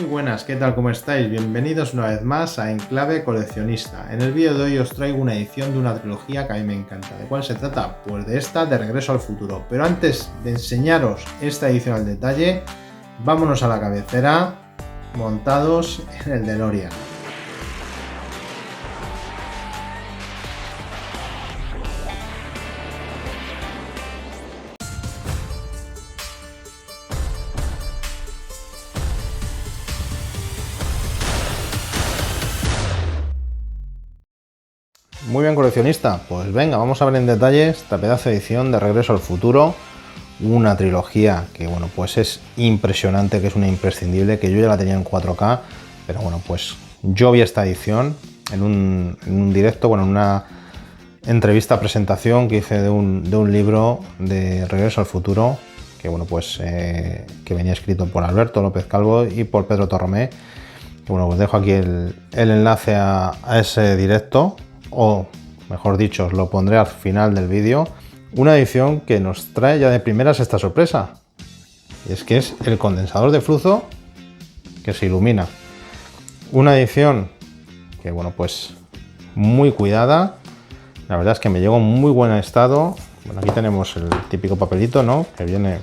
buenas, ¿qué tal? ¿Cómo estáis? Bienvenidos una vez más a Enclave Coleccionista. En el vídeo de hoy os traigo una edición de una trilogía que a mí me encanta. ¿De cuál se trata? Pues de esta, de Regreso al Futuro. Pero antes de enseñaros esta edición al detalle, vámonos a la cabecera, montados en el DeLorean. Muy bien, coleccionista, pues venga, vamos a ver en detalle esta pedazo de edición de Regreso al Futuro, una trilogía que bueno, pues es impresionante, que es una imprescindible, que yo ya la tenía en 4K, pero bueno, pues yo vi esta edición en un directo, bueno, en una entrevista presentación que hice de un libro de Regreso al Futuro, que bueno, pues que venía escrito por Alberto López Calvo y por Pedro Torromé, que bueno, os dejo aquí el enlace a ese directo, o mejor dicho, os lo pondré al final del vídeo. Una edición que nos trae ya de primeras esta sorpresa, y es que es el condensador de flujo que se ilumina. Una edición que bueno, pues muy cuidada, la verdad es que me llegó en muy buen estado. Bueno, aquí tenemos el típico papelito, ¿no?, que viene,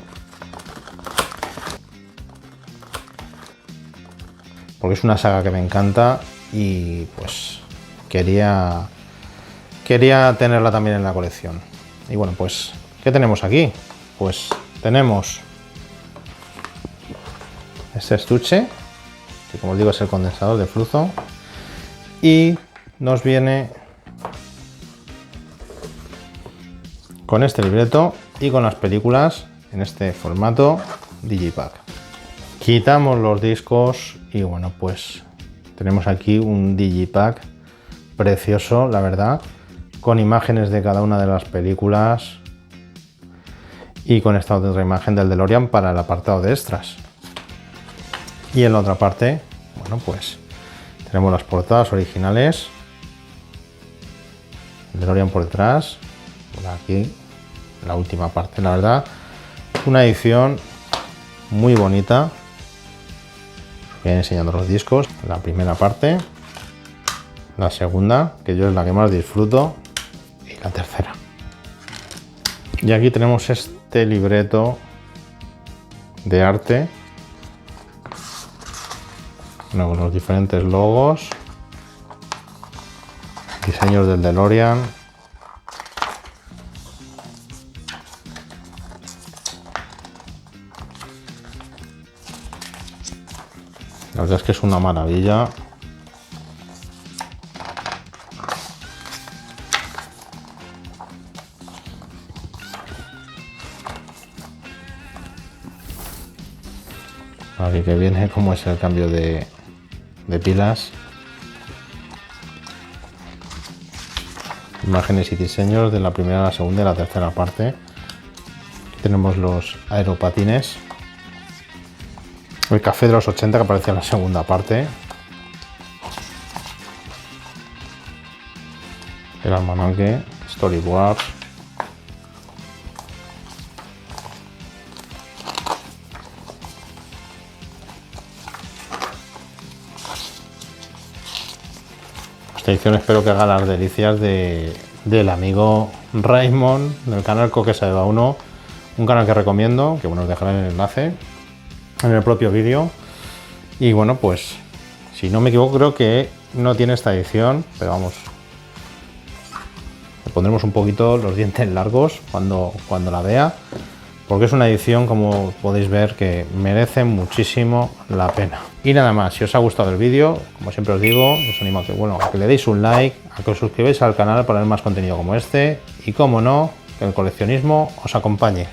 porque es una saga que me encanta y pues quería tenerla también en la colección. Y bueno, pues, ¿qué tenemos aquí? Pues tenemos este estuche, que como os digo es el condensador de flujo, y nos viene con este libreto y con las películas en este formato Digipack. Quitamos los discos y bueno, pues tenemos aquí un Digipack precioso, la verdad, con imágenes de cada una de las películas y con esta otra imagen del DeLorean para el apartado de extras. Y en la otra parte, bueno, pues tenemos las portadas originales, el DeLorean por detrás, por aquí la última parte. La verdad, una edición muy bonita. Os voy enseñando los discos, la primera parte, la segunda, que yo es la que más disfruto, y la tercera. Y aquí tenemos este libreto de arte, bueno, con los diferentes logos, diseños del DeLorean. La verdad es que es una maravilla. Aquí que viene cómo es el cambio de pilas, imágenes y diseños de la primera, la segunda y la tercera parte. Aquí tenemos los aeropatines, el café de los 80 que aparece en la segunda parte, el almanaque, storyboards, esta edición espero que haga las delicias del amigo Raymond del canal Coque Saeva 1, un canal que recomiendo, que bueno, os dejaré el enlace en el propio vídeo. Y bueno, pues si no me equivoco creo que no tiene esta edición, pero vamos, le pondremos un poquito los dientes largos cuando la vea, porque es una edición, como podéis ver, que merece muchísimo la pena. Y nada más, si os ha gustado el vídeo, como siempre os digo, os animo a que le deis un like, a que os suscribáis al canal para ver más contenido como este, y como no, que el coleccionismo os acompañe.